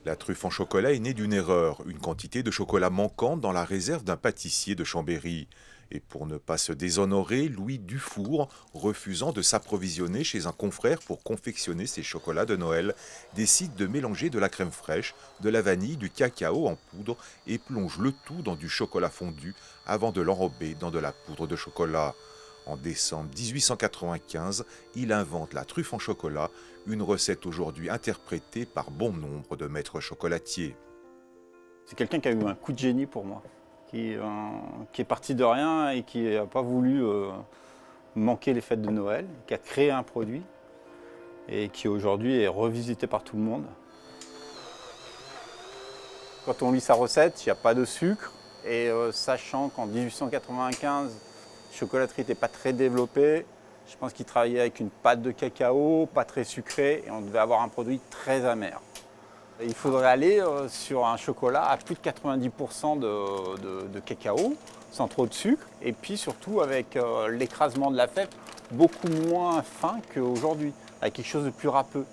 La truffe en chocolat est née d'une erreur, une quantité de chocolat manquante dans la réserve d'un pâtissier de Chambéry. Et pour ne pas se déshonorer, Louis Dufour, refusant de s'approvisionner chez un confrère pour confectionner ses chocolats de Noël, décide de mélanger de la crème fraîche, de la vanille, du cacao en poudre et plonge le tout dans du chocolat fondu avant de l'enrober dans de la poudre de chocolat. En décembre 1895, il invente la truffe en chocolat, une recette aujourd'hui interprétée par bon nombre de maîtres chocolatiers. C'est quelqu'un qui a eu un coup de génie pour moi, qui est parti de rien et qui n'a pas voulu manquer les fêtes de Noël, qui a créé un produit et qui aujourd'hui est revisité par tout le monde. Quand on lit sa recette, il n'y a pas de sucre et sachant qu'en 1895, la chocolaterie n'était pas très développée, je pense qu'il travaillait avec une pâte de cacao, pas très sucrée et on devait avoir un produit très amer. Il faudrait aller sur un chocolat à plus de 90% de cacao, sans trop de sucre, et puis surtout avec l'écrasement de la fève beaucoup moins fin qu'aujourd'hui, avec quelque chose de plus râpeux.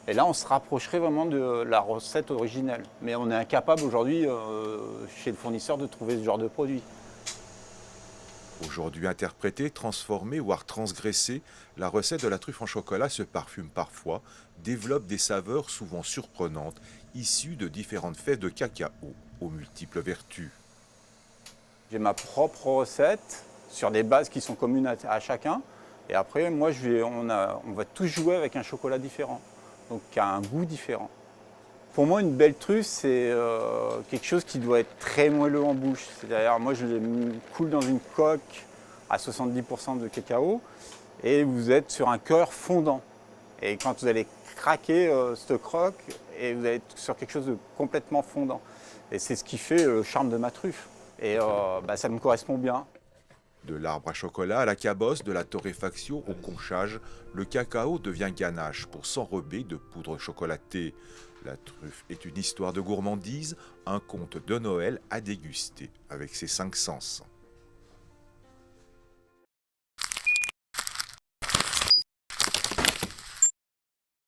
Et là, on se rapprocherait vraiment de la recette originelle. Mais on est incapable aujourd'hui, chez le fournisseur, de trouver ce genre de produit. Aujourd'hui interprétée, transformée, voire transgressée, la recette de la truffe en chocolat se parfume parfois, développe des saveurs souvent surprenantes, issues de différentes fèves de cacao aux multiples vertus. J'ai ma propre recette sur des bases qui sont communes à chacun. Et après, moi, on va tous jouer avec un chocolat différent, donc qui a un goût différent. Pour moi, une belle truffe, c'est quelque chose qui doit être très moelleux en bouche. C'est-à-dire, moi, je les coule dans une coque à 70% de cacao et vous êtes sur un cœur fondant. Et quand vous allez craquer cette croque, et vous allez être sur quelque chose de complètement fondant. Et c'est ce qui fait le charme de ma truffe. Et ça me correspond bien. De l'arbre à chocolat à la cabosse, de la torréfaction au conchage, le cacao devient ganache pour s'enrober de poudre chocolatée. La truffe est une histoire de gourmandise, un conte de Noël à déguster avec ses 5 sens.